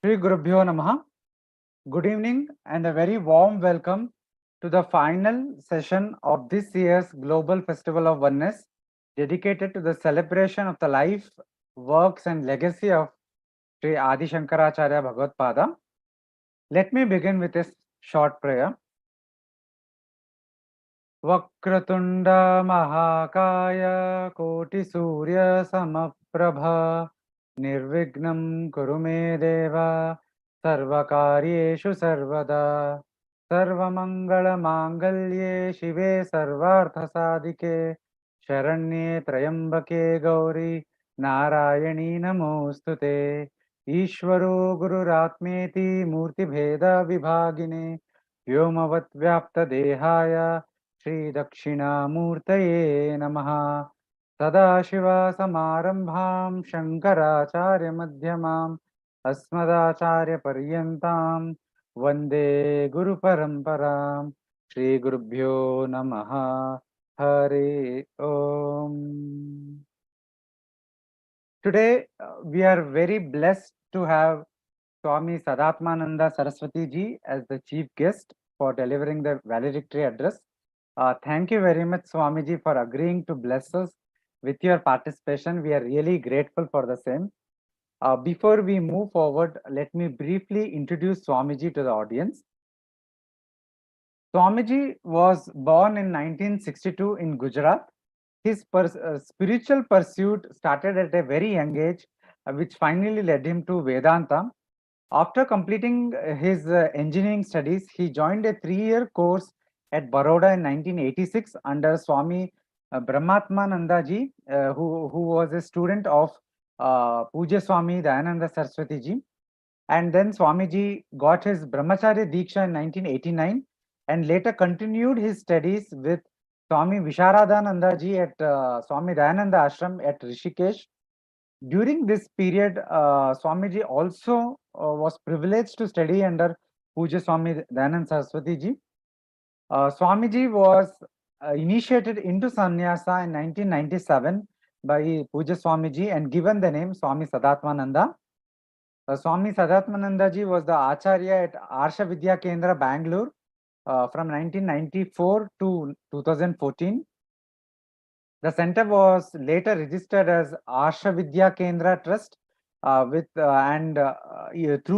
Shri Gurubhyo Namaha. Good evening and a very warm welcome to the final session of this year's Global Festival of Oneness, dedicated to the celebration of the life, works and legacy of Sri Adi Shankaracharya Bhagavad Pada. Let me begin with a short prayer. Vakratunda Mahakaya Koti Surya Samaprabha Nirvignam Kurume Deva Sarvakaryeshu Sarvada Sarvamangala Mangalye Shive Sarvartha Sadike Sharanye Trayambake Gauri Narayani Namostute Ishvaro Guru Ratmeti Murti Bheda Vibhagine Vyomavad Vyapta Dehaya Shri Dakshinamurtaye Namaha Sadashiva-Samarambham Shankaracharya-Madhyamam Asmadacharya-Paryantam Vande Guru-Paramparam Shri Gurubhyo Namaha Hare Om. Today, we are very blessed to have Swami Sadatmananda Saraswati ji as the chief guest for delivering the valedictory address. Thank you very much, Swamiji, for agreeing to bless us with your participation. We are really grateful for the same. Before we move forward, let me briefly introduce Swamiji to the audience. Swamiji was born in 1962 in Gujarat. His spiritual pursuit started at a very young age, which finally led him to Vedanta. After completing his engineering studies, he joined a 3-year course at Baroda in 1986 under Swami Brahmatmananda ji, who was a student of Puja Swami Dayananda Saraswati ji. And then Swamiji got his Brahmacharya Diksha in 1989 and later continued his studies with Swami Visharadananda ji at Swami Dayananda Ashram at Rishikesh. During this period, Swamiji also was privileged to study under Puja Swami Dayananda Saraswati ji. Swamiji was initiated into sannyasa in 1997 by Puja Swamiji and given the name Swami Sadatmananda. Swami Sadatmananda ji was the Acharya at Arsha Vidya Kendra, Bangalore from 1994 to 2014. The center was later registered as Arsha Vidya Kendra Trust through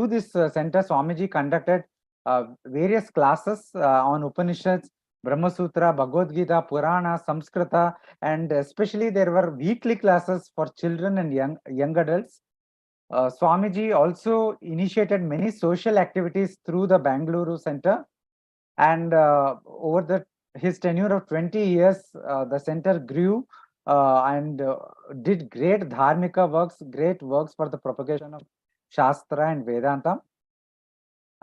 this center, Swamiji conducted various classes on Upanishads, Brahma Sutra, Bhagavad Gita, Purana, Samskrita, and especially there were weekly classes for children and young adults. Swamiji also initiated many social activities through the Bangalore center, and over his tenure of 20 years, the center grew and did great dharmika works, great works for the propagation of Shastra and Vedanta.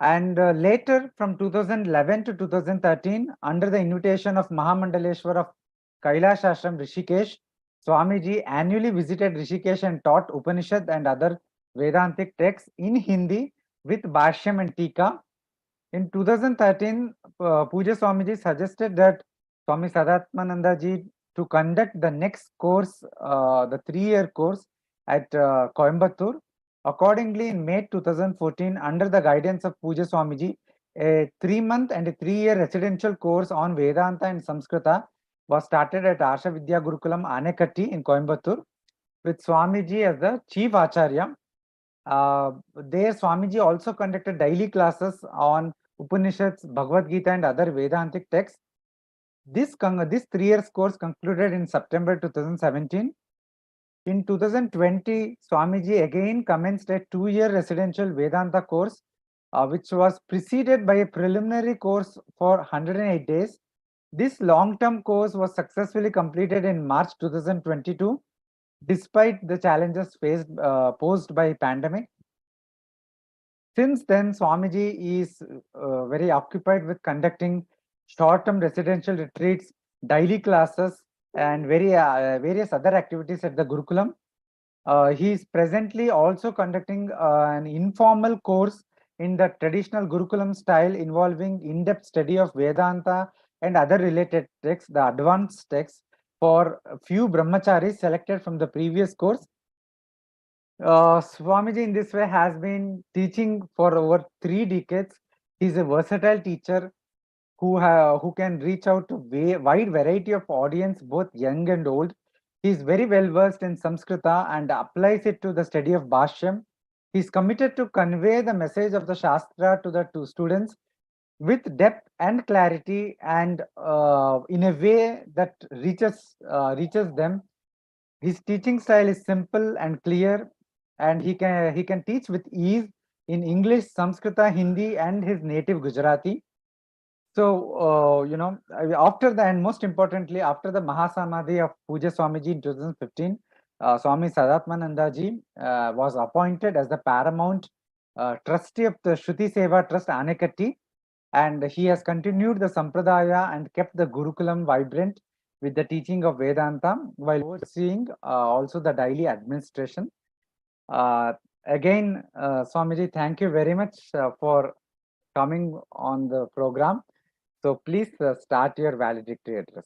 And later, from 2011 to 2013, under the invitation of Mahamandaleshwar of Kailash Ashram, Rishikesh, Swamiji annually visited Rishikesh and taught Upanishad and other Vedantic texts in Hindi with Bhashyam and Tika. In 2013, Puja Swamiji suggested that Swami Sadatmananda ji to conduct the next course, the 3-year course at Coimbatore. Accordingly, in May 2014, under the guidance of Puja Swamiji, a 3-month and a 3-year residential course on Vedanta and Samskrita was started at Arsha Vidya Gurukulam Anekatti in Coimbatore with Swamiji as the chief Acharya. There, Swamiji also conducted daily classes on Upanishads, Bhagavad Gita, and other Vedantic texts. This 3-year course concluded in September 2017. In 2020, Swamiji again commenced a 2-year residential Vedanta course, which was preceded by a preliminary course for 108 days. This long-term course was successfully completed in March 2022, despite the challenges posed by pandemic. Since then, Swamiji is very occupied with conducting short-term residential retreats, daily classes, and various other activities at the Gurukulam. He is presently also conducting an informal course in the traditional Gurukulam style involving in-depth study of Vedanta and other related texts, the advanced texts, for a few brahmacharis selected from the previous course. Swamiji in this way has been teaching for over 3 decades. He's a versatile teacher who can reach out to wide variety of audience, both young and old. He's very well versed in Samskrita and applies it to the study of Bhashyam. He's committed to convey the message of the Shastra to the students with depth and clarity, and in a way that reaches them. His teaching style is simple and clear, and he can teach with ease in English, Samskrita, Hindi, and his native Gujarati. So, after the, and most importantly, after the Mahasamadhi of Puja Swamiji in 2015, Swami Sadatmananda Ji was appointed as the paramount trustee of the Shruti Seva Trust Anekatti, and he has continued the Sampradaya and kept the Gurukulam vibrant with the teaching of Vedanta while overseeing also the daily administration. Uh, Again, Swamiji, thank you very much for coming on the program. So please start your valedictory address.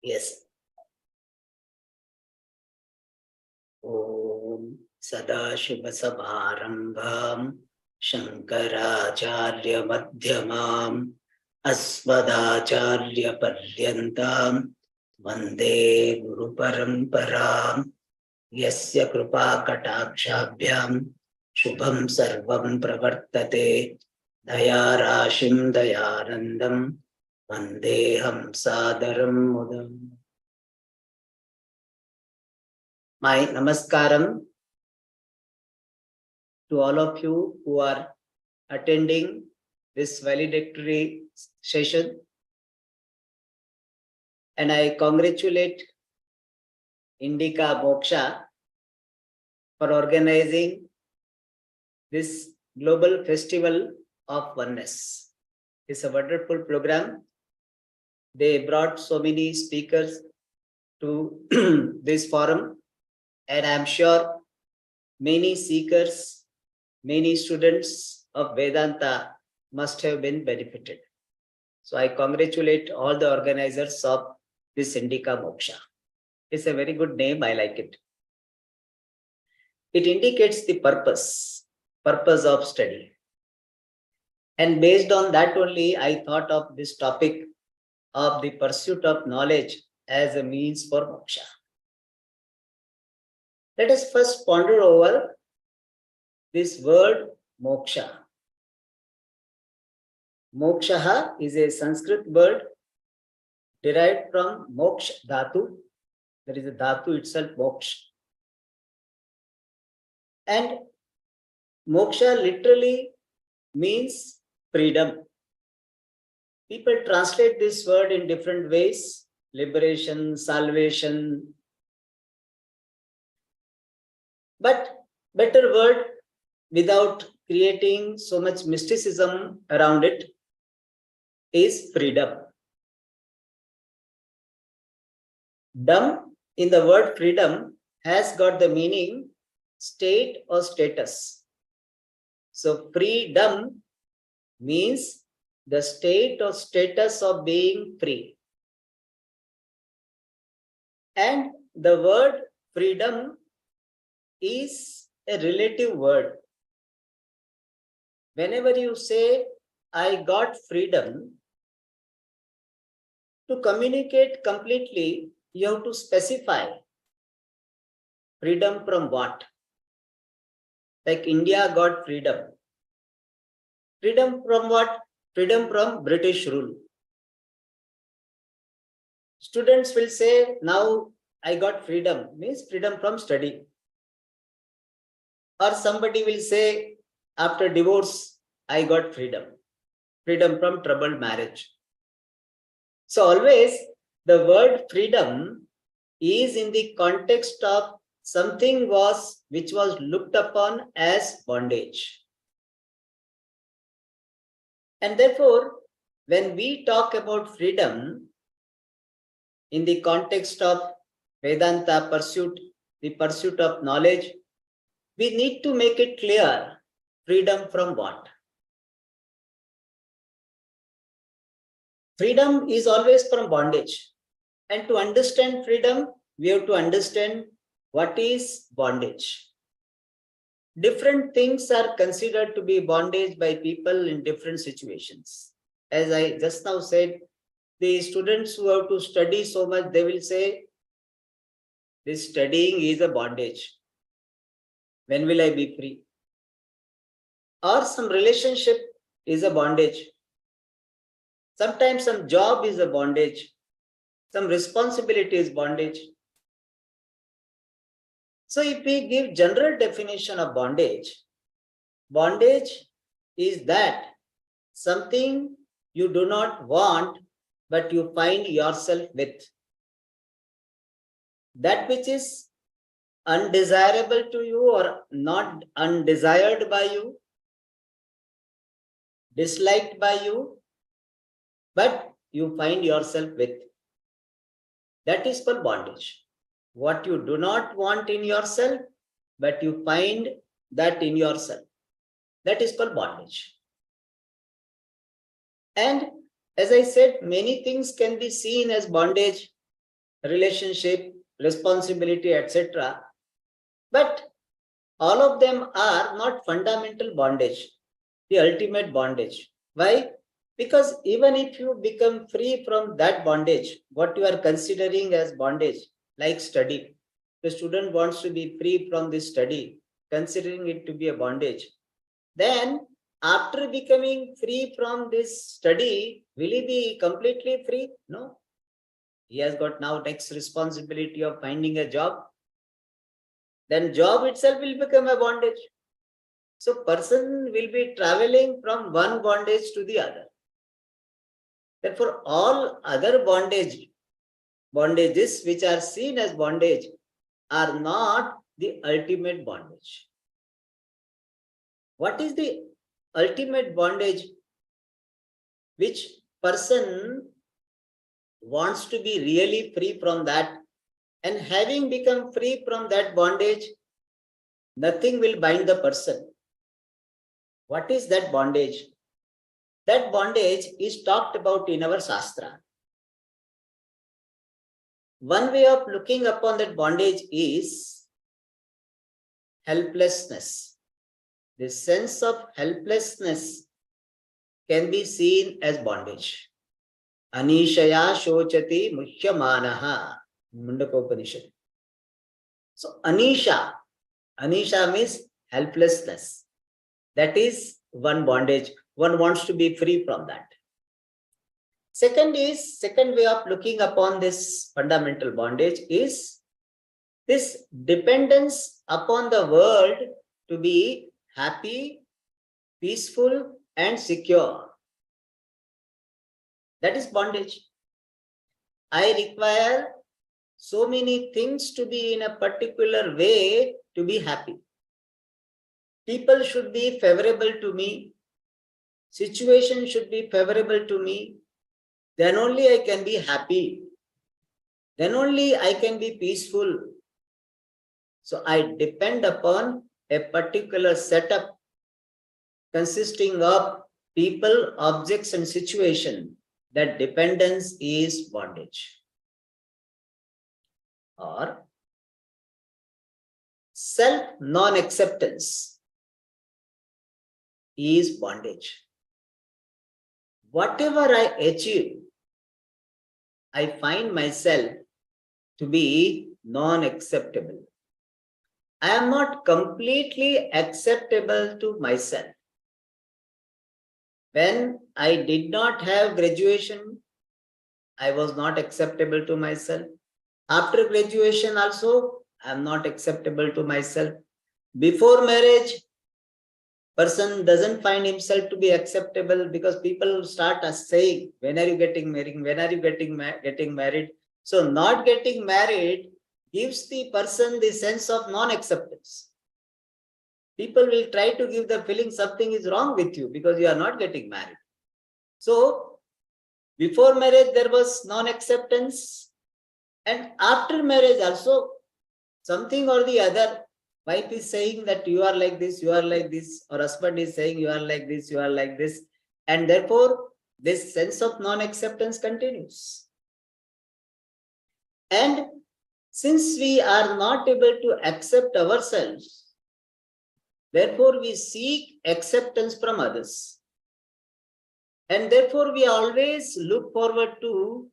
Yes. Om Sadashiva-Sabharambham Shankaracharya Madhyamam Asmadacharya Paryantam Vande Guru Paramparam Yasya Krupa Katakshabhyam Shubham Sarvam Pravartate Dayarashim Dayanandam Vandeham Sadaram Mudam. My namaskaram to all of you who are attending this valedictory session, and I congratulate Indica Moksha for organizing this global festival of oneness. It's a wonderful program. They brought so many speakers to this forum, and I'm sure many seekers, many students of Vedanta must have been benefited. So I congratulate all the organizers of this Indica Moksha. It's a very good name, I like it. It indicates the purpose of study. And based on that only, I thought of this topic of the pursuit of knowledge as a means for moksha. Let us first ponder over this word moksha. Moksha is a Sanskrit word derived from moksha dhatu. There is a dhatu itself, moksha. And moksha literally means freedom. People translate this word in different ways: liberation, salvation. But better word, without creating so much mysticism around it, is freedom. Dam in the word freedom has got the meaning state or status. So freedom means the state or status of being free. And the word freedom is a relative word. Whenever you say, I got freedom, to communicate completely, you have to specify freedom from what? Like India got freedom. Freedom from what? Freedom from British rule. Students will say, now I got freedom, means freedom from study. Or somebody will say, after divorce, I got freedom. Freedom from troubled marriage. So always the word freedom is in the context of something which was looked upon as bondage. And therefore, when we talk about freedom in the context of Vedanta pursuit, the pursuit of knowledge, we need to make it clear, freedom from what? Freedom is always from bondage. And to understand freedom, we have to understand what is bondage? Different things are considered to be bondage by people in different situations. As I just now said, the students who have to study so much, they will say, this studying is a bondage. When will I be free? Or some relationship is a bondage. Sometimes some job is a bondage. Some responsibility is bondage. So if we give general definition of bondage, bondage is that something you do not want, but you find yourself with. That which is undesirable to you or not undesired by you, disliked by you, but you find yourself with. That is called bondage. What you do not want in yourself, but you find that in yourself. That is called bondage. And as I said, many things can be seen as bondage, relationship, responsibility, etc. But all of them are not fundamental bondage, the ultimate bondage. Why? Because even if you become free from that bondage, what you are considering as bondage, like study, the student wants to be free from this study, considering it to be a bondage. Then after becoming free from this study, will he be completely free? No. He has got now next responsibility of finding a job. Then job itself will become a bondage. So person will be traveling from one bondage to the other. Therefore, all other bondages which are seen as bondage are not the ultimate bondage. What is the ultimate bondage which person wants to be really free from that, and having become free from that bondage, nothing will bind the person? What is that bondage? That bondage is talked about in our Shastra. One way of looking upon that bondage is helplessness. The sense of helplessness can be seen as bondage. Anishaya shochati muhyamanaha. Mundakopanishad. So Anisha means helplessness. That is one bondage. One wants to be free from that. Second way of looking upon this fundamental bondage is this dependence upon the world to be happy, peaceful, and secure. That is bondage. I require so many things to be in a particular way to be happy. People should be favorable to me. Situation should be favorable to me. Then only I can be happy. Then only I can be peaceful. So I depend upon a particular setup consisting of people, objects, and situation. That dependence is bondage. Or self non-acceptance is bondage. Whatever I achieve, I find myself to be non-acceptable. I am not completely acceptable to myself. When I did not have graduation, I was not acceptable to myself. After graduation also, I am not acceptable to myself. Before marriage, person doesn't find himself to be acceptable because people start saying, when are you getting married? When are you getting married? So not getting married gives the person the sense of non-acceptance. People will try to give the feeling something is wrong with you because you are not getting married. So before marriage, there was non-acceptance. And after marriage also, something or the other, wife is saying that you are like this, or husband is saying you are like this, you are like this. And therefore, this sense of non-acceptance continues. And Since we are not able to accept ourselves, therefore we seek acceptance from others. And therefore we always look forward to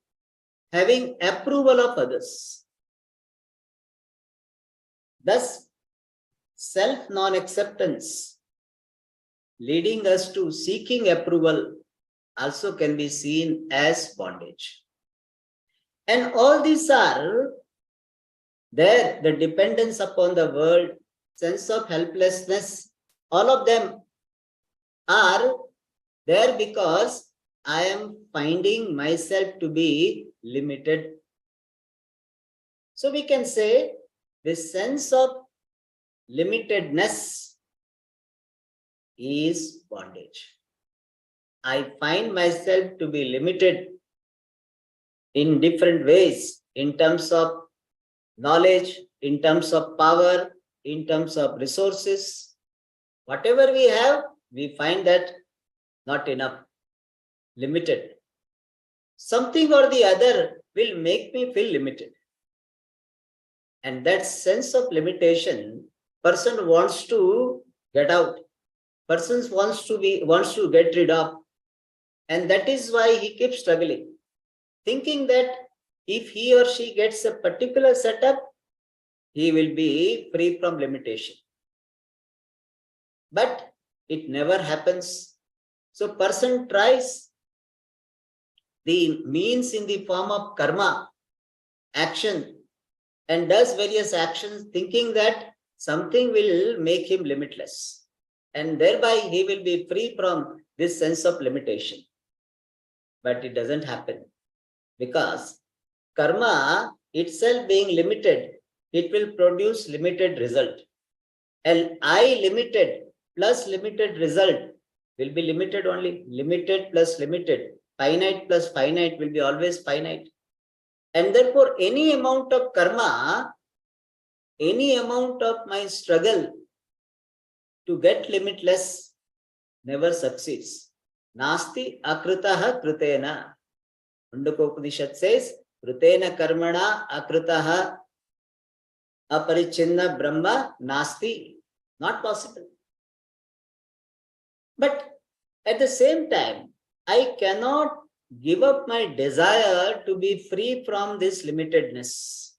having approval of others. Thus, self-non-acceptance leading us to seeking approval also can be seen as bondage. And all these are there, the dependence upon the world, sense of helplessness, all of them are there because I am finding myself to be limited. So we can say this sense of limitedness is bondage. I find myself to be limited in different ways, in terms of knowledge, in terms of power, in terms of resources. Whatever we have, we find that not enough, limited. Something or the other will make me feel limited. And that sense of limitation, person wants to get out. Person wants to get rid of. And that is why he keeps struggling, thinking that if he or she gets a particular setup, he will be free from limitation. But it never happens. So person tries the means in the form of karma, action, and does various actions thinking that something will make him limitless. And thereby he will be free from this sense of limitation. But it doesn't happen, because karma itself being limited, it will produce limited result. And I limited plus limited result will be limited only. Limited plus limited, finite plus finite will be always finite. And therefore any amount of karma, any amount of my struggle to get limitless never succeeds. Nasti akritaha krutena. Mundukopanishad says, krutena karmana akritaha aparichinna brahma nasti. Not possible. But at the same time, I cannot give up my desire to be free from this limitedness.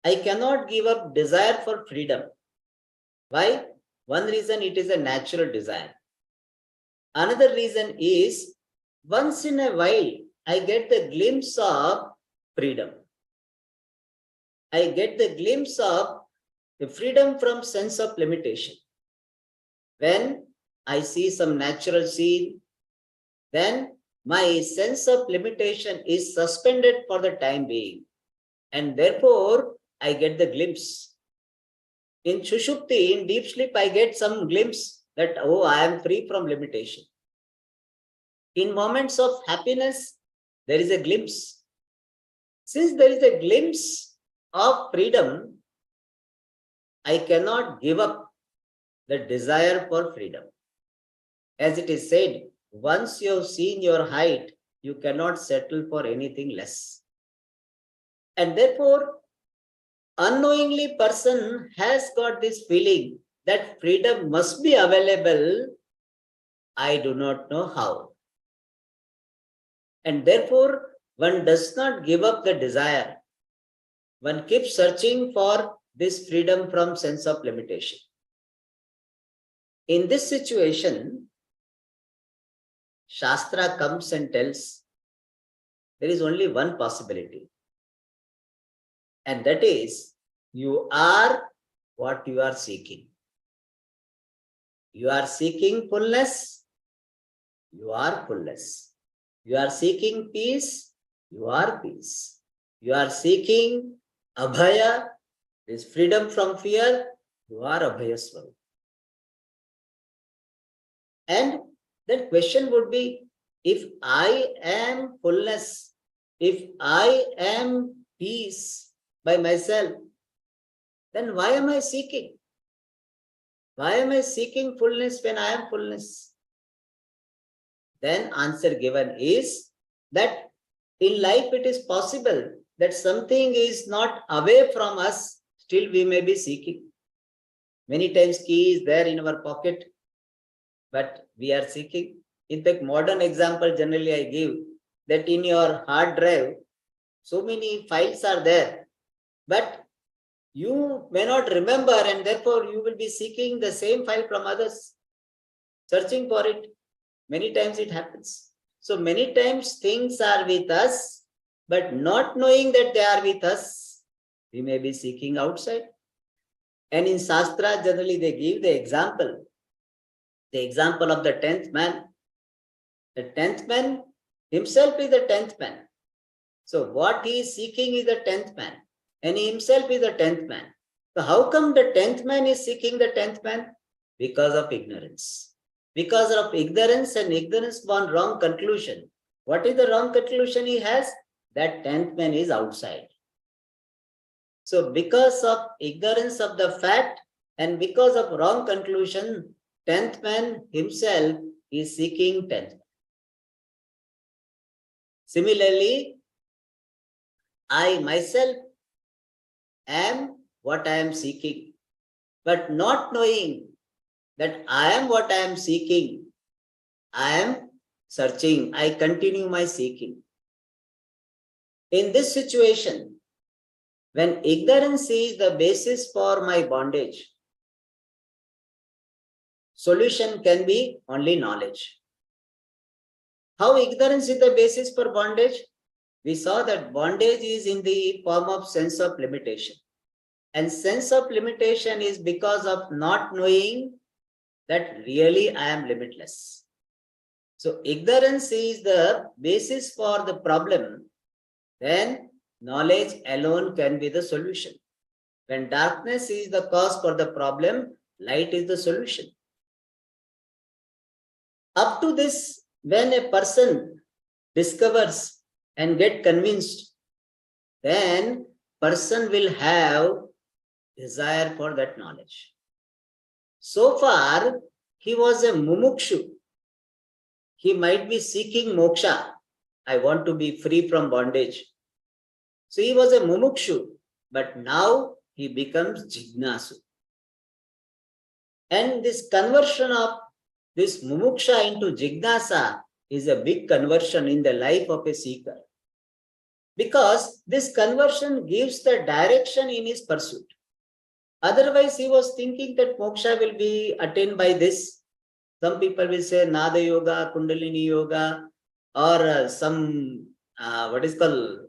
I cannot give up desire for freedom. Why? One reason, it is a natural desire. Another reason is, once in a while, I get the glimpse of freedom. I get the glimpse of the freedom from sense of limitation. When I see some natural scene, then my sense of limitation is suspended for the time being. And therefore, I get the glimpse. In Shushupti, in deep sleep, I get some glimpse that, oh, I am free from limitation. In moments of happiness, there is a glimpse. Since there is a glimpse of freedom, I cannot give up the desire for freedom. As it is said, once you have seen your height, you cannot settle for anything less. And therefore, unknowingly person has got this feeling that freedom must be available. I do not know how. And therefore, one does not give up the desire. One keeps searching for this freedom from sense of limitation. In this situation, Shastra comes and tells there is only one possibility. And that is, you are what you are seeking. You are seeking fullness, you are fullness. You are seeking peace, you are peace. You are seeking abhaya, this freedom from fear, you are abhayaswarup. And that question would be, if I am fullness, if I am peace by myself, then why am I seeking? Why am I seeking fullness when I am fullness? Then answer given is that in life it is possible that something is not away from us, still we may be seeking. Many times key is there in our pocket, but we are seeking. In fact, modern example generally I give that in your hard drive, so many files are there, but you may not remember, and therefore you will be seeking the same file from others, searching for it. Many times it happens. So many times things are with us, but not knowing that they are with us, we may be seeking outside. And in Shastra, generally they give the example of the 10th man. The 10th man himself is the 10th man. So what he is seeking is the 10th man, and he himself is the 10th man. So how come the 10th man is seeking the 10th man? Because of ignorance. Because of ignorance, and ignorance born wrong conclusion. What is the wrong conclusion he has? That 10th man is outside. So because of ignorance of the fact and because of wrong conclusion, 10th man himself is seeking 10th man. Similarly, I myself am what I am seeking, but not knowing that I am what I am seeking, I am searching, I continue my seeking. In this situation, when ignorance is the basis for my bondage, solution can be only knowledge. How ignorance is the basis for bondage? We saw that bondage is in the form of sense of limitation. And sense of limitation is because of not knowing that really I am limitless. So ignorance is the basis for the problem, then knowledge alone can be the solution. When darkness is the cause for the problem, light is the solution. Up to this, when a person discovers and get convinced, then person will have desire for that knowledge. So far, he was a mumukshu. He might be seeking moksha. I want to be free from bondage. So he was a mumukshu, but now he becomes jignasu. And this conversion of this mumuksha into jignasa is a big conversion in the life of a seeker. Because this conversion gives the direction in his pursuit. Otherwise, he was thinking that moksha will be attained by this. Some people will say Nada Yoga, Kundalini Yoga, or some, what is called,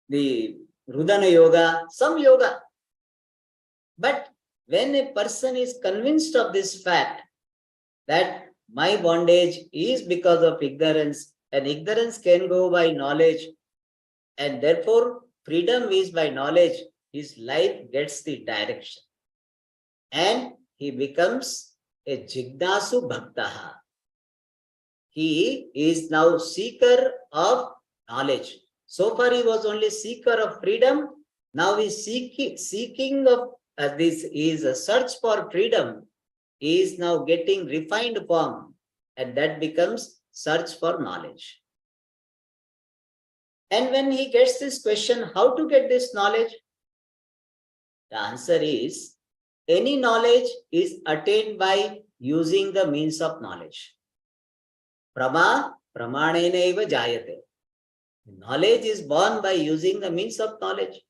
the Rudana Yoga, some yoga. But when a person is convinced of this fact, that my bondage is because of ignorance, and ignorance can go by knowledge, and therefore freedom is by knowledge, his life gets the direction. And he becomes a jignasu bhaktaha. He is now seeker of knowledge. So far he was only seeker of freedom. Now he is seeking of this is a search for freedom. He is now getting refined form, and that becomes search for knowledge. And when he gets this question, how to get this knowledge? The answer is, any knowledge is attained by using the means of knowledge. Prama pramanenaiva jayate. Knowledge is born by using the means of knowledge.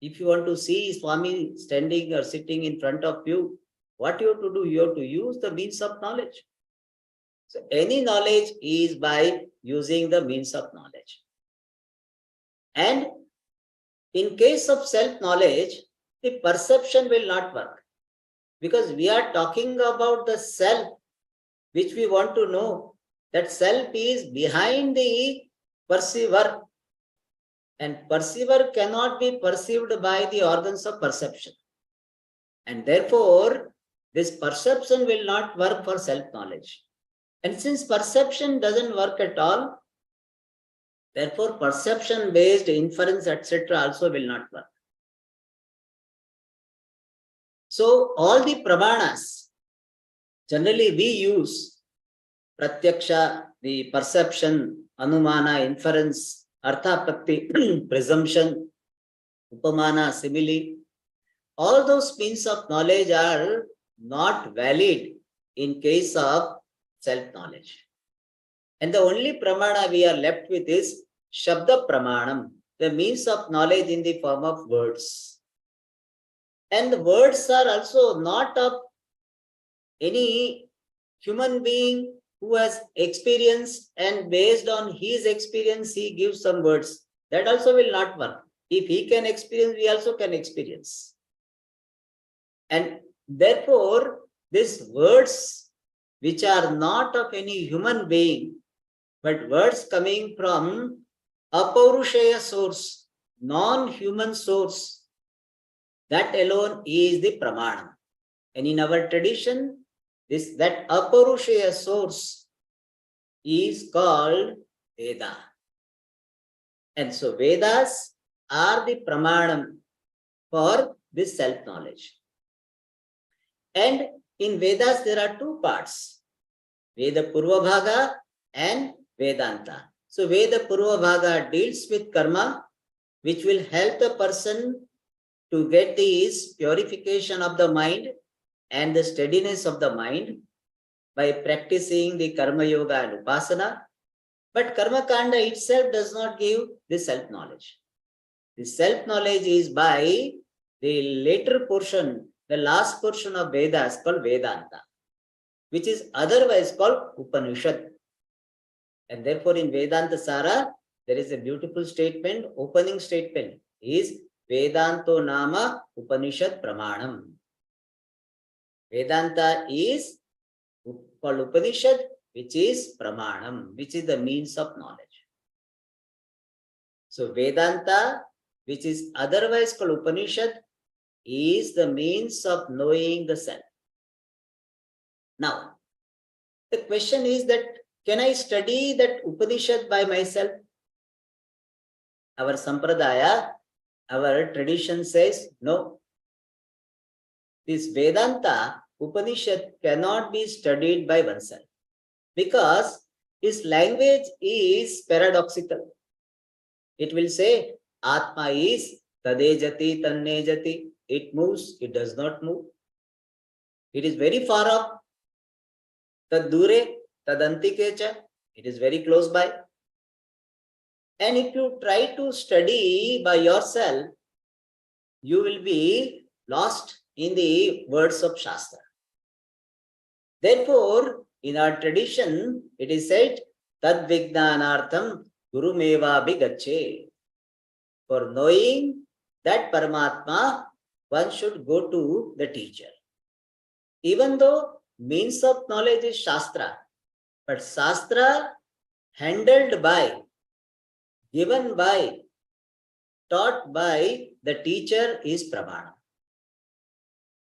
If you want to see Swami standing or sitting in front of you, what you have to do? You have to use the means of knowledge. So any knowledge is by using the means of knowledge. And in case of self-knowledge, the perception will not work. Because we are talking about the self, which we want to know. That self is behind the perceiver. And perceiver cannot be perceived by the organs of perception. And therefore, this perception will not work for self-knowledge. And since perception doesn't work at all, therefore perception-based inference, etc. also will not work. So all the pramanas, generally we use pratyaksha, the perception, anumana, inference, arthaprakti, presumption, upamana, simile, all those means of knowledge are not valid in case of self-knowledge. And the only pramana we are left with is Shabda Pramanam, the means of knowledge in the form of words. And the words are also not of any human being who has experience, and based on his experience, he gives some words. That also will not work. If he can experience, we also can experience. And therefore, these words, which are not of any human being, but words coming from apaurushaya source, non-human source, that alone is the pramana. And in our tradition, that apaurushaya source is called Veda. And so Vedas are the pramanam for this self-knowledge. And in Vedas, there are two parts, Veda Purva Bhaga and Vedanta. So Veda Purva Bhaga deals with karma, which will help the person to get this purification of the mind and the steadiness of the mind by practicing the karma yoga and upasana. But karma kanda itself does not give the self-knowledge. The self-knowledge is by the later portion, the last portion of Vedas called Vedanta, which is otherwise called Upanishad. And therefore in Vedanta Sara, there is a beautiful statement, opening statement is Vedanto Nama Upanishad Pramanam. Vedanta is called Upanishad, which is Pramanam, which is the means of knowledge. So Vedanta, which is otherwise called Upanishad, is the means of knowing the self. Now, the question is that, can I study that Upanishad by myself? Our Sampradaya, our tradition says, no. This Vedanta, Upanishad cannot be studied by oneself because its language is paradoxical. It will say, Atma is tadejati, tannejati. It moves, it does not move. It is very far off. Tad dure, tadantikecha. It is very close by. And if you try to study by yourself, you will be lost in the words of Shastra. Therefore, in our tradition, it is said, Tad Vijnanartham Guru Meva Bhigache. For knowing that Paramatma, one should go to the teacher. Even though means of knowledge is Shastra, but Shastra handled by, given by, taught by the teacher is Pramana.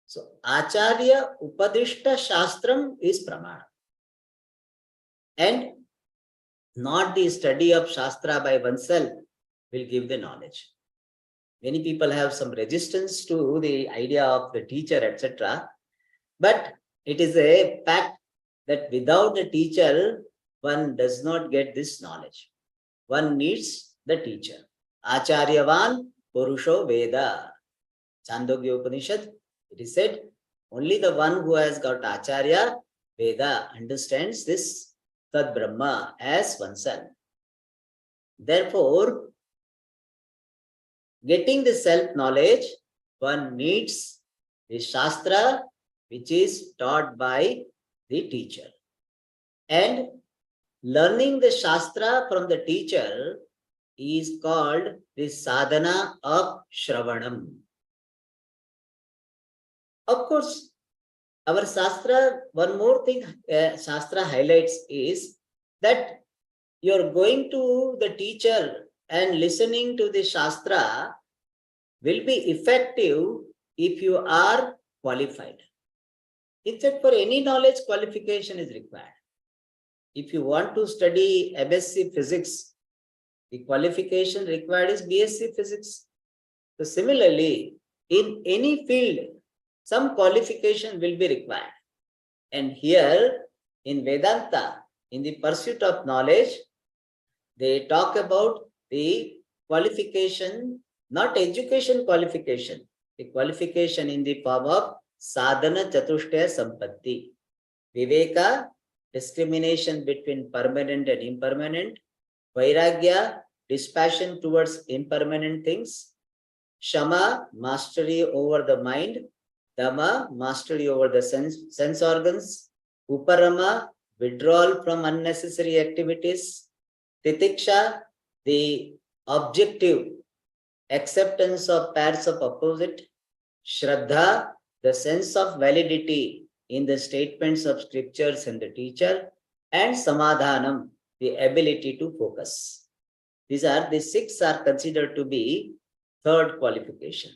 So Acharya Upadishta Shastram is Pramana. And not the study of Shastra by oneself will give the knowledge. Many people have some resistance to the idea of the teacher, etc. But it is a fact that without the teacher, one does not get this knowledge. One needs the teacher. Acharyavan Purusho Veda. Chandogya Upanishad, it is said, only the one who has got Acharya Veda understands this Tad Brahma as oneself. Therefore, getting the self-knowledge, one needs the Shastra, which is taught by the teacher. And learning the Shastra from the teacher is called the sadhana of Shravanam. Of course, our Shastra, one more thing Shastra highlights is that you're going to the teacher and listening to the Shastra will be effective if you are qualified. In fact, for any knowledge, qualification is required. If you want to study MSc Physics, the qualification required is BSc Physics. So similarly, in any field, some qualification will be required. And here in Vedanta, in the pursuit of knowledge, they talk about the qualification, not education qualification, the qualification in the form of sadhana chatushtaya sampatti. Viveka, discrimination between permanent and impermanent. Vairagya, dispassion towards impermanent things. Shama, mastery over the mind. Dhamma, mastery over the sense organs. Uparama, withdrawal from unnecessary activities. Titiksha, the objective acceptance of pairs of opposite. Shraddha, the sense of validity in the statements of scriptures and the teacher. And Samadhanam, the ability to focus. The 6 are considered to be third qualification.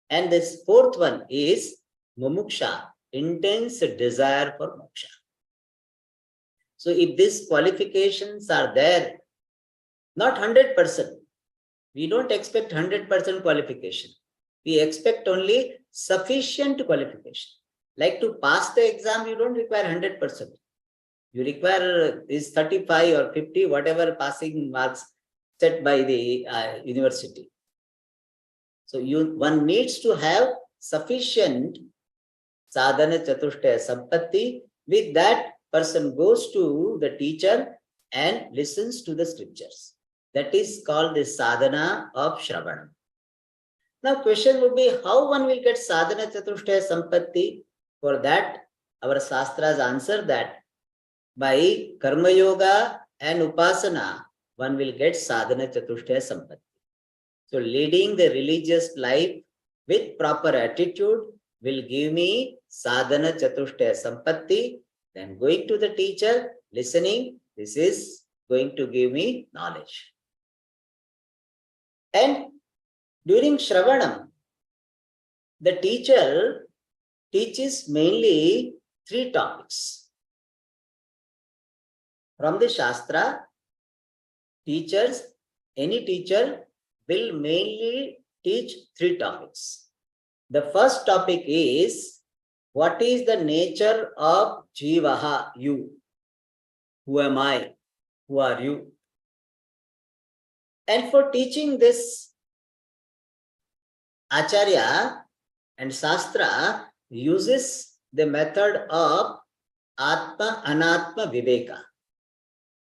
And this fourth one is Mumuksha, intense desire for moksha. So if these qualifications are there, not 100%, we don't expect 100% qualification. We expect only sufficient qualification. Like to pass the exam, you don't require 100%. You require is 35 or 50, whatever passing marks set by the university. So one needs to have sufficient sadhana chatushtaya sampatti. With that, person goes to the teacher and listens to the scriptures. That is called the sadhana of Shravana. Now, question would be how one will get sadhana chatushtaya sampatti? For that, our Shastras answer that by karma yoga and upasana, one will get sadhana chatushtaya sampatti. So leading the religious life with proper attitude will give me sadhana chatushtaya sampatti. Then going to the teacher, listening, this is going to give me knowledge. And during Shravanam, the teacher teaches mainly 3 topics. From the Shastra, any teacher will mainly teach 3 topics. The first topic is, what is the nature of Jivaha, you? Who am I? Who are you? And for teaching this, Acharya and Shastra uses the method of Atma Anatma Viveka,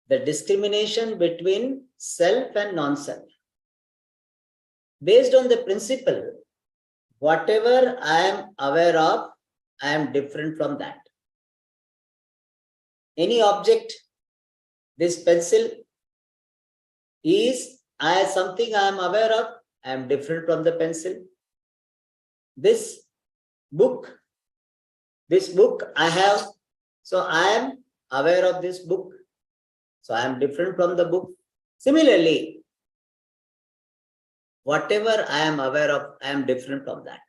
the discrimination between self and non-self. Based on the principle, whatever I am aware of, I am different from that. Any object, this pencil is something I am aware of, I am different from the pencil. This book I have, so I am aware of this book, so I am different from the book. Similarly, whatever I am aware of, I am different from that.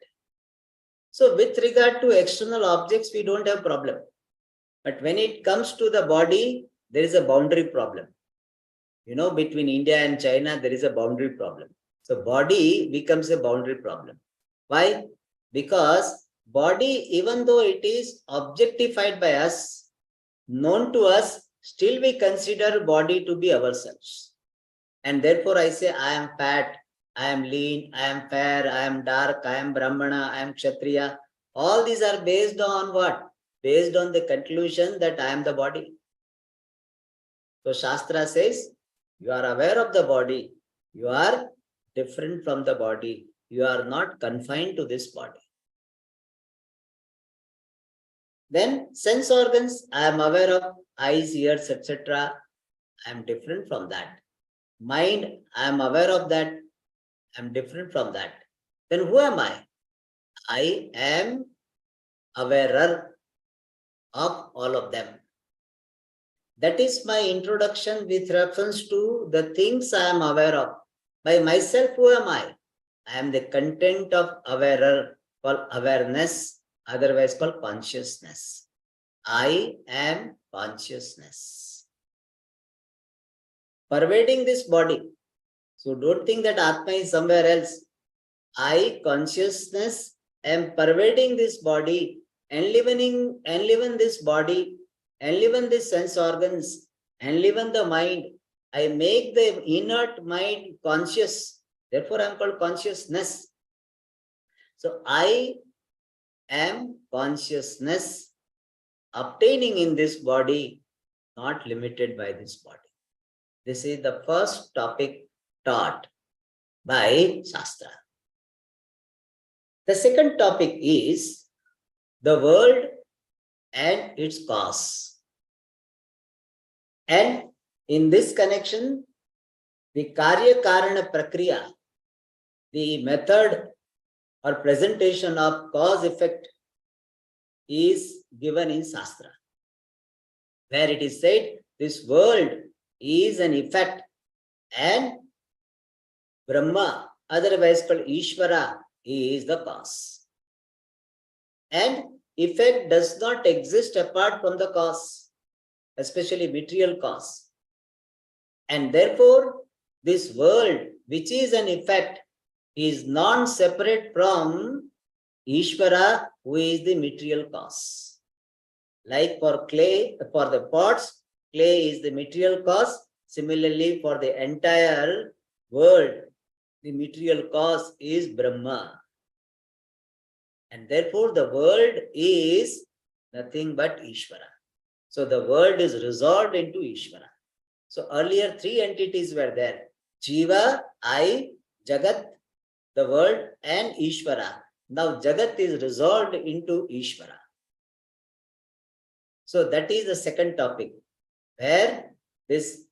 So with regard to external objects, we don't have problem. But when it comes to the body, there is a boundary problem. You know, between India and China, there is a boundary problem. So body becomes a boundary problem. Why? Because body, even though it is objectified by us, known to us, still we consider body to be ourselves. And therefore I say, I am fat, I am lean, I am fair, I am dark, I am Brahmana, I am Kshatriya. All these are based on what? Based on the conclusion that I am the body. So Shastra says, you are aware of the body, you are different from the body, you are not confined to this body. Then sense organs, I am aware of eyes, ears, etc. I am different from that. Mind, I am aware of that. I am different from that. Then who am I? I am awarer of all of them. That is my introduction with reference to the things I am aware of. By myself, who am I? I am the content of awarer, called awareness, otherwise called consciousness. I am consciousness. Pervading this body. So don't think that Atma is somewhere else. I, consciousness, am pervading this body, enlivening this body, enliven these sense organs, enliven the mind, I make the inert mind conscious. Therefore, I am called consciousness. So I am consciousness obtaining in this body, not limited by this body. This is the first topic taught by Shastra. The second topic is the world and its cause. And in this connection, the Karya Karana Prakriya, the method or presentation of cause effect, is given in Shastra, where it is said this world is an effect and Brahma, otherwise called Ishvara, is the cause. And effect does not exist apart from the cause, especially material cause. And therefore, this world, which is an effect, is non-separate from Ishvara, who is the material cause. Like for clay, for the pots, clay is the material cause. Similarly, for the entire world, the material cause is Brahma. And therefore, the world is nothing but Ishvara. So the world is resolved into Ishvara. So earlier, three entities were there: Jiva, I, Jagat, the world, and Ishvara. Now Jagat is resolved into Ishvara. So that is the second topic, where this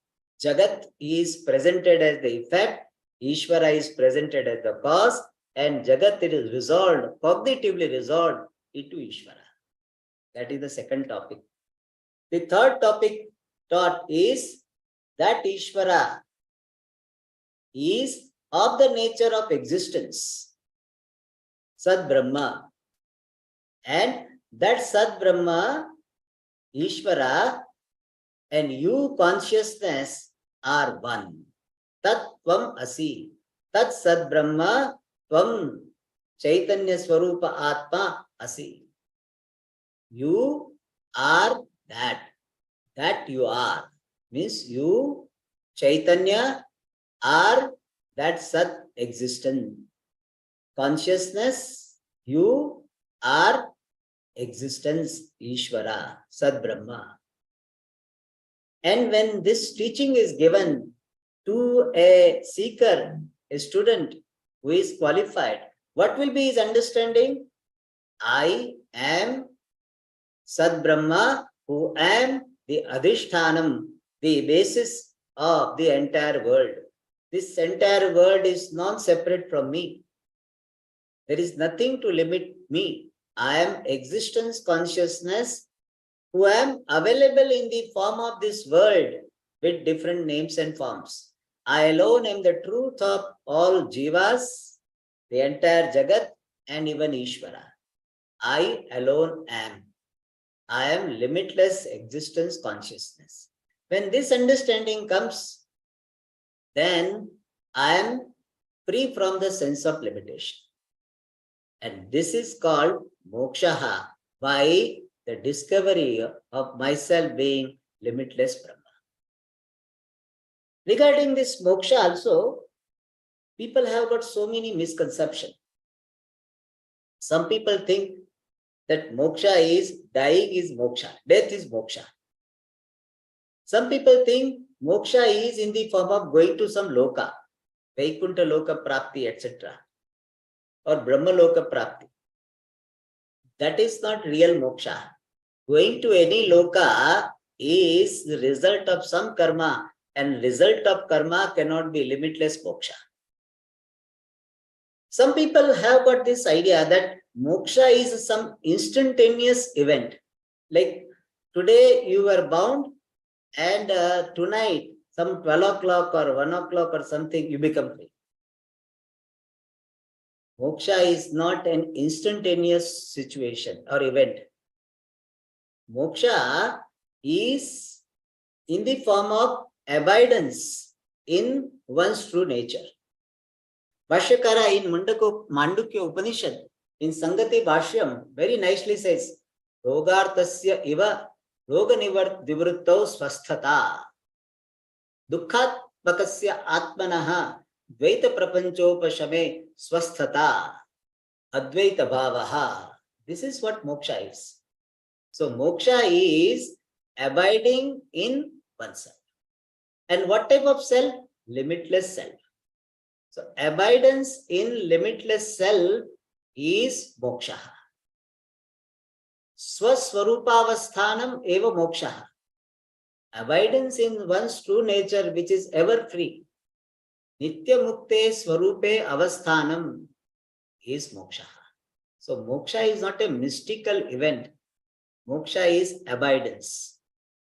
Jagat is presented as the effect, Ishvara is presented as the cause, and Jagat is resolved, cognitively resolved into Ishvara. That is the second topic. The third topic taught is that Ishvara is of the nature of existence, Sad Brahma, and that Sad Brahma, Ishvara, and you, consciousness, are one. Tat Tvam Asi. Tat Sad Brahma Tvam Chaitanya Swarupa Atma Asi. You are that. That you are. Means you, Chaitanya, are that Sat existence. Consciousness, you are existence, Ishvara, Sad Brahma. And when this teaching is given to a seeker, a student who is qualified, what will be his understanding? I am Sad Brahma, who am the Adhishthanam, the basis of the entire world. This entire world is non-separate from me. There is nothing to limit me. I am existence consciousness who am available in the form of this world with different names and forms. I alone am the truth of all jivas, the entire Jagat, and even Ishvara. I alone am. I am limitless existence consciousness. When this understanding comes, then I am free from the sense of limitation. And this is called Moksha, by the discovery of myself being limitless Brahma. Regarding this Moksha also, people have got so many misconceptions. Some people think that Moksha is dying is Moksha, death is Moksha. Some people think Moksha is in the form of going to some loka, Vaikuntha Loka Prapti, etc. or Brahma Loka Prapti. That is not real Moksha. Going to any loka is the result of some karma, and result of karma cannot be limitless Moksha. Some people have got this idea that Moksha is some instantaneous event. Like today you were bound, and tonight some 12 o'clock or 1 o'clock or something you become free. Moksha is not an instantaneous situation or event. Moksha is in the form of abidance in one's true nature. Bhashyakara in Mandukya Upanishad, in Sangati Bhashyam, very nicely says, Rogartasya iva roga nivruttau svasthata. Dukkhatmakasya atmanaha dvaita prapanchopashame swasthata advaita bhavaha. This is what moksha is. So moksha is abiding in oneself. And what type of self? Limitless self. So abidance in limitless self is moksha. Swaswarupavasthanam eva moksha. Abidance in one's true nature, which is ever free. Nitya mukte swarupe avasthanam is moksha. So moksha is not a mystical event. Moksha is abidance.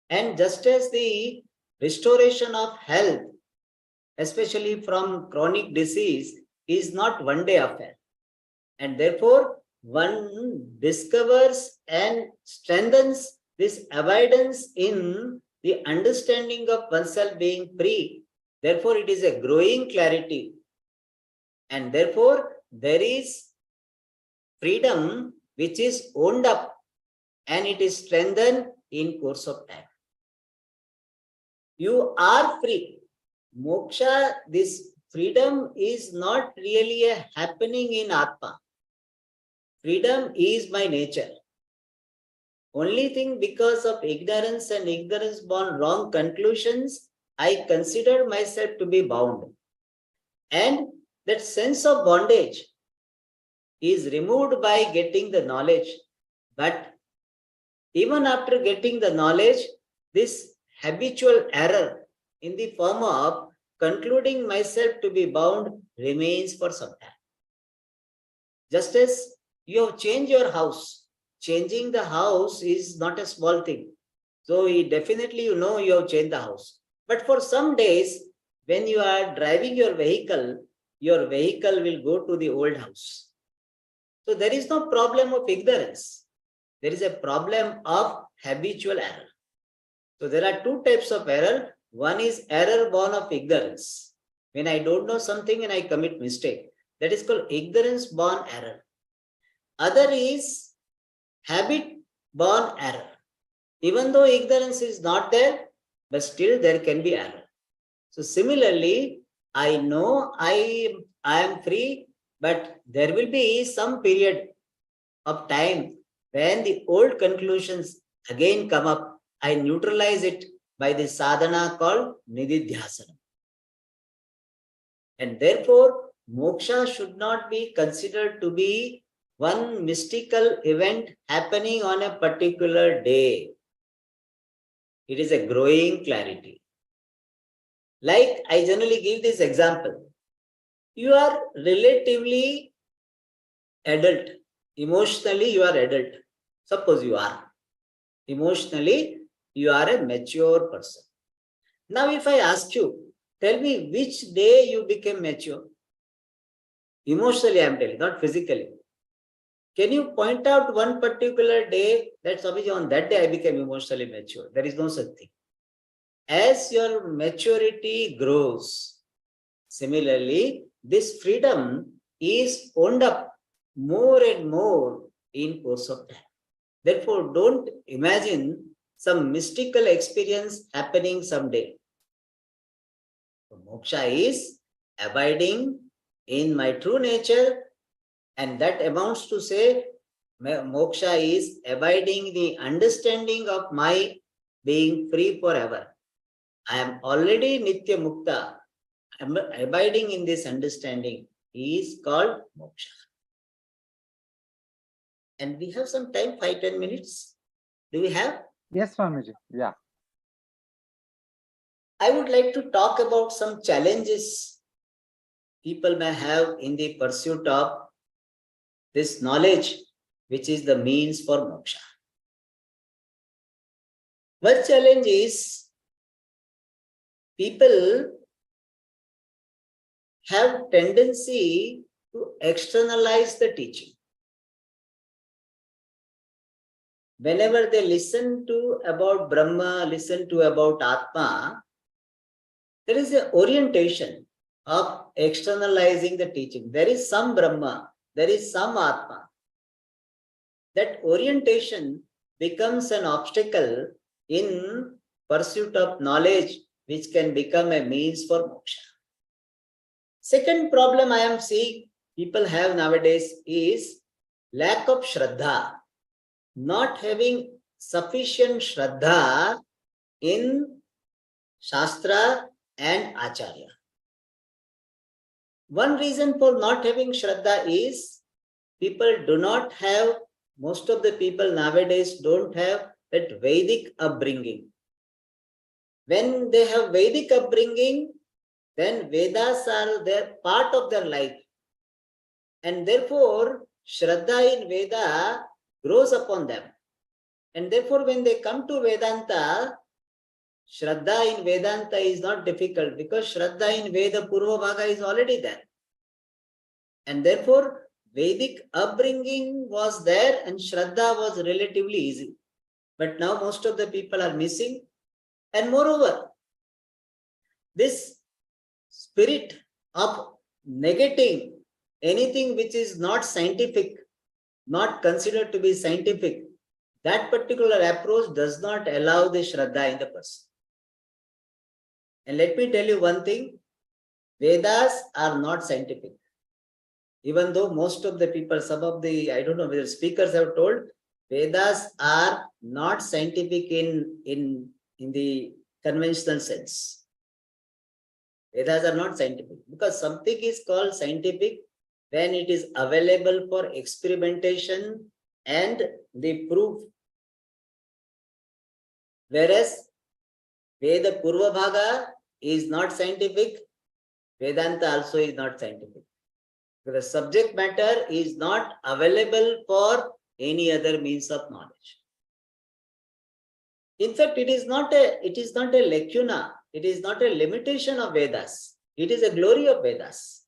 And just as the restoration of health, especially from chronic disease, is not one day affair. And therefore, one discovers and strengthens this abidance in the understanding of oneself being free. Therefore, it is a growing clarity. And therefore, there is freedom which is owned up and it is strengthened in course of time. You are free. Moksha, this freedom is not really a happening in Atma. Freedom is my nature. Only thing, because of ignorance and ignorance born wrong conclusions, I consider myself to be bound. And that sense of bondage is removed by getting the knowledge. But even after getting the knowledge, this habitual error in the form of concluding myself to be bound remains for some time. Just as you have changed your house, changing the house is not a small thing. So definitely you know you have changed the house. But for some days, when you are driving your vehicle will go to the old house. So there is no problem of ignorance. There is a problem of habitual error. So there are two types of error. One is error born of ignorance. When I don't know something and I commit mistake, that is called ignorance born error. Other is habit born error. Even though ignorance is not there, but still there can be error. So similarly, I know I am free, but there will be some period of time when the old conclusions again come up. I neutralize it by the sadhana called nididhyasana. And therefore, moksha should not be considered to be one mystical event happening on a particular day. It is a growing clarity. Like I generally give this example. You are relatively adult. Emotionally, you are adult. Suppose you are. Emotionally, you are a mature person. Now, if I ask you, tell me which day you became mature. Emotionally, I am telling, not physically. Can you point out one particular day that Swamiji, on that day I became emotionally mature? There is no such thing. As your maturity grows, similarly, this freedom is owned up more and more in course of time. Therefore, don't imagine some mystical experience happening someday. Moksha is abiding in my true nature, and that amounts to say moksha is abiding the understanding of my being free forever. I am already nitya mukta. Abiding in this understanding is called moksha. And we have some time, 5-10 minutes. Do we have? Yes, Swamiji. Yeah. I would like to talk about some challenges people may have in the pursuit of this knowledge, which is the means for moksha. One challenge is people have tendency to externalize the teaching. Whenever they listen to about Brahma, listen to about Atma, there is an orientation of externalizing the teaching. There is some Brahma, there is some Atma. That orientation becomes an obstacle in pursuit of knowledge which can become a means for moksha. Second problem I am seeing people have nowadays is lack of shraddha, not having sufficient shraddha in Shastra and Acharya. One reason for not having shraddha is people do not have, most of the people nowadays don't have that Vedic upbringing. When they have Vedic upbringing, then Vedas are their part of their life. And therefore, shraddha in Veda grows upon them. And therefore, when they come to Vedanta, shraddha in Vedanta is not difficult because shraddha in Veda Purva Bhaga is already there. And therefore, Vedic upbringing was there and shraddha was relatively easy. But now most of the people are missing. And moreover, this spirit of negating anything which is not scientific, not considered to be scientific, that particular approach does not allow the shraddha in the person. And let me tell you one thing, Vedas are not scientific. Even though most of the people, some of the, I don't know whether speakers have told, Vedas are not scientific in the conventional sense. Vedas are not scientific because something is called scientific when it is available for experimentation and the proof. Whereas Veda Purva Bhaga is not scientific, Vedanta also is not scientific. The subject matter is not available for any other means of knowledge. In fact, it is not a lacuna, it is not a limitation of Vedas. It is a glory of Vedas.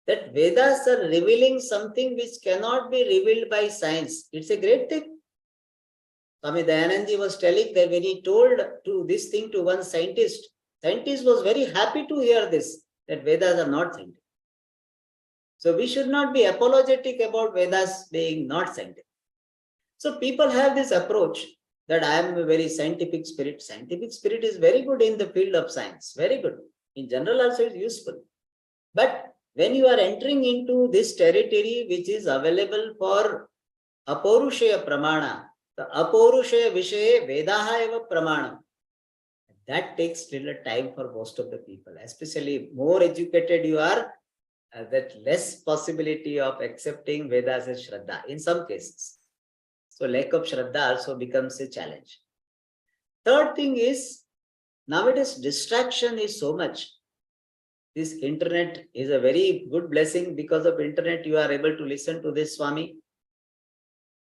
That Vedas are revealing something which cannot be revealed by science. It's a great thing. Swami Dayananji was telling that when he told this thing to one scientist was very happy to hear this, that Vedas are not scientific. So we should not be apologetic about Vedas being not scientific. So people have this approach that I am a very scientific spirit. Scientific spirit is very good in the field of science, very good. In general also it's useful. But when you are entering into this territory which is available for Apaurushaya Pramana, the Apaurushaya Vishaye Vedaha eva Pramanam, that takes little time for most of the people, especially more educated you are, that less possibility of accepting Vedas as Shraddha in some cases. So lack of Shraddha also becomes a challenge. Third thing is, nowadays distraction is so much. This internet is a very good blessing. Because of internet, you are able to listen to this Swami.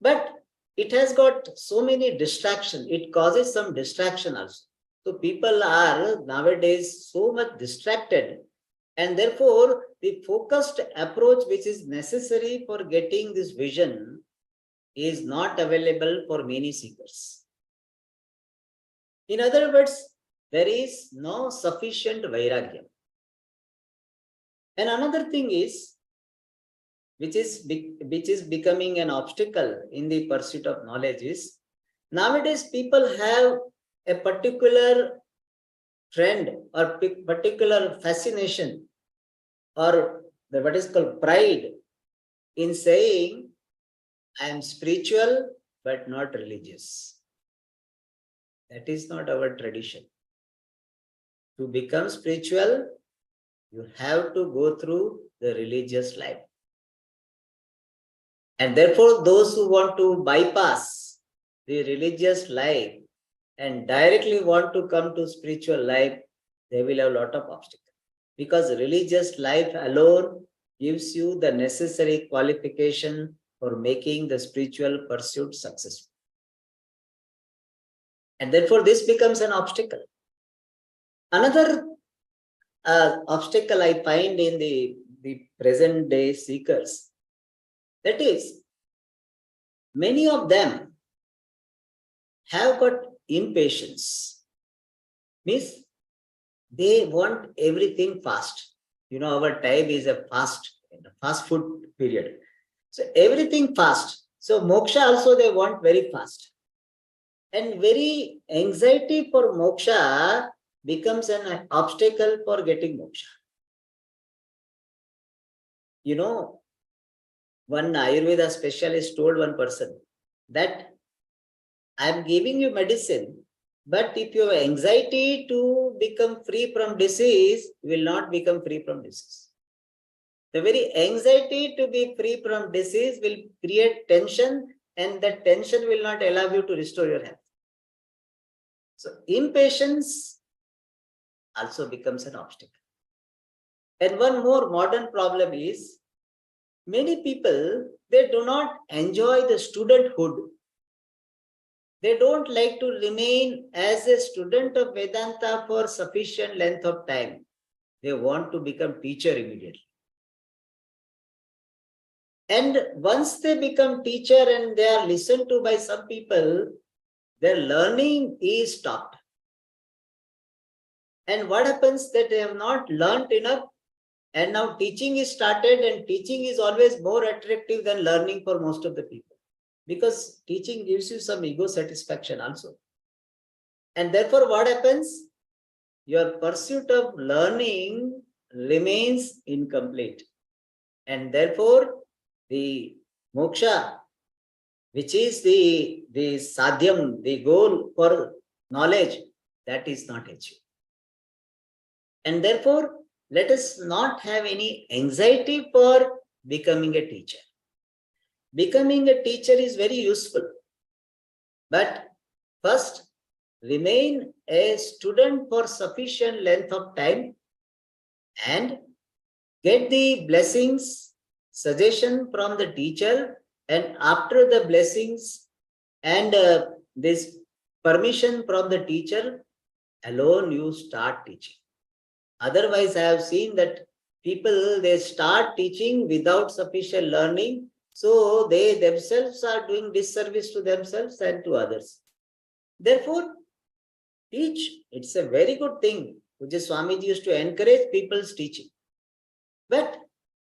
But it has got so many distractions. It causes some distraction also. So people are nowadays so much distracted. And therefore, the focused approach which is necessary for getting this vision is not available for many seekers. In other words, there is no sufficient vairagya. And another thing is, which is becoming an obstacle in the pursuit of knowledge is, nowadays people have a particular trend or particular fascination or what is called pride in saying, I am spiritual but not religious. That is not our tradition. To become spiritual, you have to go through the religious life. And therefore, those who want to bypass the religious life and directly want to come to spiritual life, they will have a lot of obstacles. Because religious life alone gives you the necessary qualification for making the spiritual pursuit successful. And therefore, this becomes an obstacle. Another obstacle I find in the present day seekers, that is, many of them have got impatience. Means they want everything fast. You know, our time is a fast food period. So everything fast. So moksha also they want very fast. And very anxiety for moksha becomes an obstacle for getting moksha. You know, one Ayurveda specialist told one person that I am giving you medicine, but if you have anxiety to become free from disease, you will not become free from disease. The very anxiety to be free from disease will create tension, and that tension will not allow you to restore your health. So impatience also becomes an obstacle. And one more modern problem is, many people, they do not enjoy the studenthood. They don't like to remain as a student of Vedanta for sufficient length of time. They want to become teacher immediately. And once they become teacher and they are listened to by some people, their learning is stopped. And what happens that they have not learned enough, and now teaching is started, and teaching is always more attractive than learning for most of the people. Because teaching gives you some ego satisfaction also. And therefore what happens? Your pursuit of learning remains incomplete. And therefore the moksha, which is the sadhyam, the goal for knowledge, that is not achieved. And therefore, let us not have any anxiety for becoming a teacher. Becoming a teacher is very useful. But first, remain a student for sufficient length of time and get the blessings, suggestion from the teacher, and after the blessings and this permission from the teacher, alone you start teaching. Otherwise, I have seen that people, they start teaching without sufficient learning, so they themselves are doing disservice to themselves and to others. Therefore, teach. It's a very good thing, which is Swamiji used to encourage people's teaching. But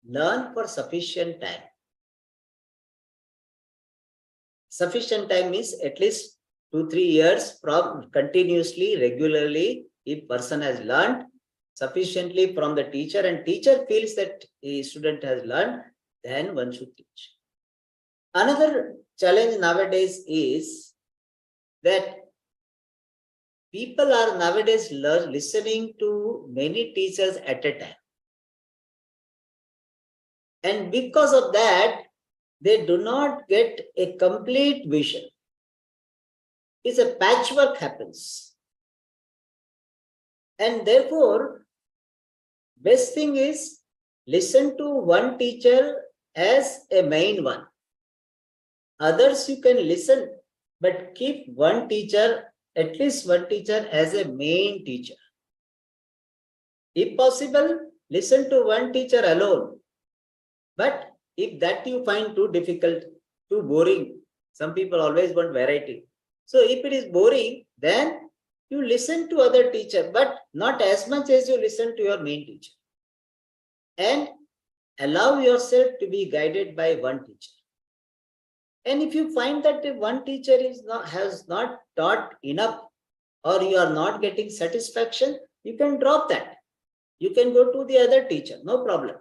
learn for sufficient time. Sufficient time means at least 2-3 years from continuously, regularly. If person has learned sufficiently from the teacher and teacher feels that a student has learned, then one should teach. Another challenge nowadays is that people are nowadays listening to many teachers at a time. And because of that, they do not get a complete vision. It's a patchwork happens. And therefore, best thing is listen to one teacher as a main one. Others you can listen, but keep one teacher, at least one teacher as a main teacher. If possible, listen to one teacher alone. But if that you find too difficult, too boring, some people always want variety. So if it is boring, then you listen to other teacher, but not as much as you listen to your main teacher. And allow yourself to be guided by one teacher. And if you find that if one teacher has not taught enough, or you are not getting satisfaction, you can drop that. You can go to the other teacher, no problem.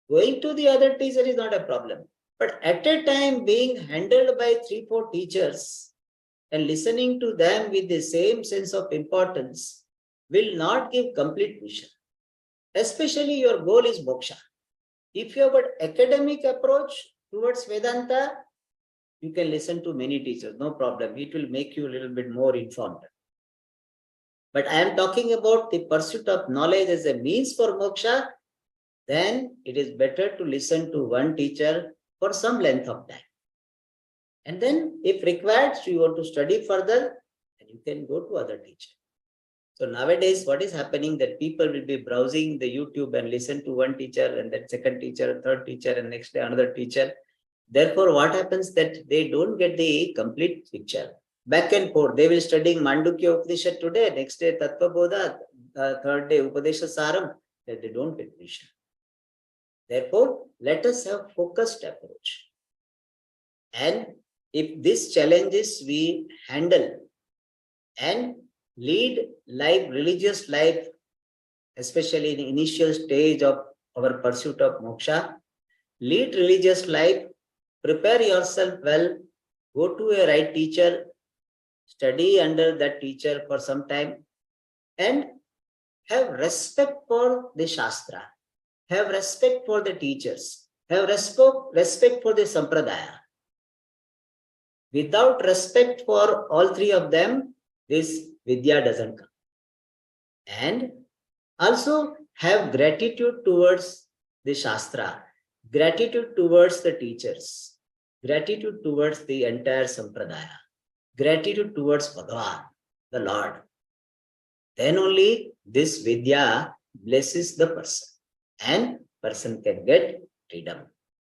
Going to the other teacher is not a problem. But at a time being handled by 3-4 teachers and listening to them with the same sense of importance will not give complete vision. Especially your goal is moksha. If you have an academic approach towards Vedanta, you can listen to many teachers, no problem. It will make you a little bit more informed. But I am talking about the pursuit of knowledge as a means for moksha. Then it is better to listen to one teacher for some length of time. And then if required, you want to study further, then you can go to other teacher. So nowadays, what is happening that people will be browsing the YouTube and listen to one teacher and then second teacher, third teacher, and next day another teacher. Therefore, what happens that they don't get the complete picture. Back and forth, they will studying Mandukya Upanishad today, next day Tattva Bodha, third day Upadesha Saram, that they don't get vision. Therefore, let us have focused approach. And if these challenges we handle and lead life, religious life, especially in the initial stage of our pursuit of moksha. Lead religious life, prepare yourself well, go to a right teacher, study under that teacher for some time, and have respect for the Shastra, have respect for the teachers, have respect for the Sampradaya. Without respect for all three of them, this Vidya doesn't come. And also have gratitude towards the Shastra, gratitude towards the teachers, gratitude towards the entire Sampradaya, gratitude towards Bhagavan, the Lord. Then only this Vidya blesses the person and person can get freedom.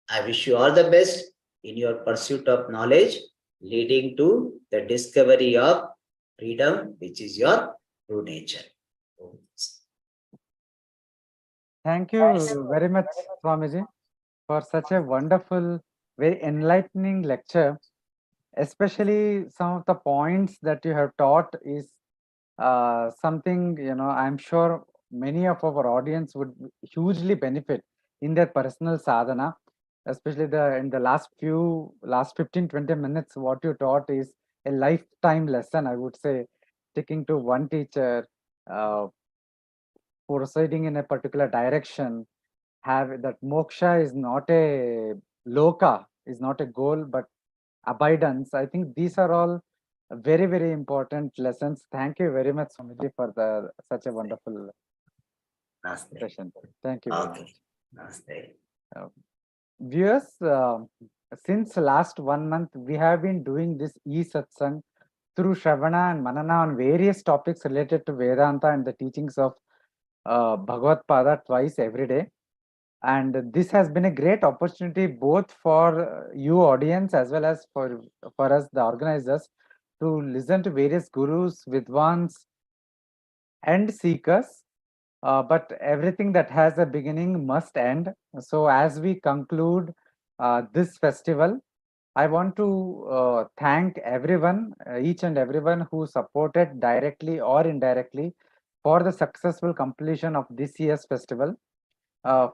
I wish you all the best in your pursuit of knowledge, leading to the discovery of freedom, which is your true nature. Thank you very much, Swamiji, for such a wonderful, very enlightening lecture. Especially some of the points that you have taught is something, I'm sure many of our audience would hugely benefit in their personal sadhana. Especially in the last 15-20 minutes, what you taught is a lifetime lesson, I would say. Sticking to one teacher, uh, proceeding in a particular direction, have that moksha is not a loka, is not a goal, but abidance. I think these are all very, very important lessons. Thank you very much, Swamiji, for such a wonderful Namaste. session. Thank you very Okay. Namaste. much. Viewers, since last 1 month, we have been doing this e-satsang through Shravana and Manana on various topics related to Vedanta and the teachings of Bhagavad Pada twice every day. And this has been a great opportunity both for you audience as well as for us, the organizers, to listen to various gurus, vidwans, and seekers. But everything that has a beginning must end. So as we conclude this festival, I want to thank everyone, each and everyone who supported directly or indirectly for the successful completion of this year's festival.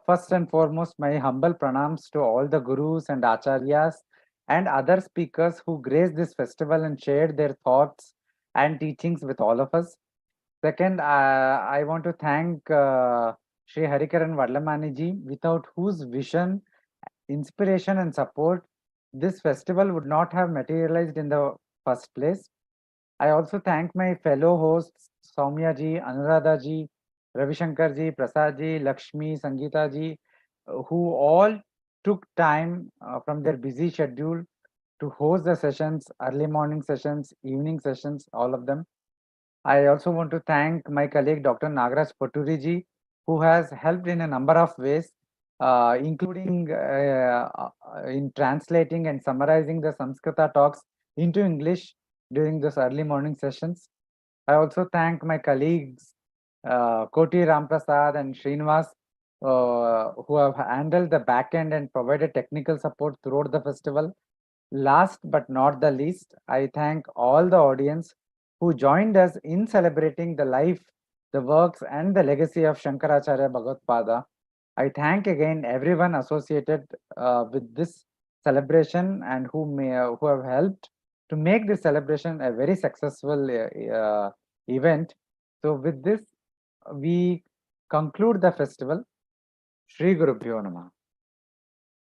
First and foremost, my humble pranams to all the gurus and acharyas and other speakers who graced this festival and shared their thoughts and teachings with all of us. Second, I want to thank Sri Harikaran Vadlamaniji, without whose vision, inspiration, and support, this festival would not have materialized in the first place. I also thank my fellow hosts, Soumya ji, Anuradha ji, Ravishankar ji, Prasad ji, Lakshmi, Sangeeta ji, who all took time from their busy schedule to host the sessions, early morning sessions, evening sessions, all of them. I also want to thank my colleague Dr. Nagaraj Paturi ji, who has helped in a number of ways, including in translating and summarizing the Sanskrita talks into English during those early morning sessions. I also thank my colleagues Koti Ramprasad and Srinivas, who have handled the back end and provided technical support throughout the festival. Last but not the least, I thank all the audience who joined us in celebrating the life, the works, and the legacy of Shankaracharya Bhagavad-pada. I thank again everyone associated with this celebration and who have helped to make this celebration a very successful event. So with this, we conclude the festival. Shri Guru Bhyo Namah.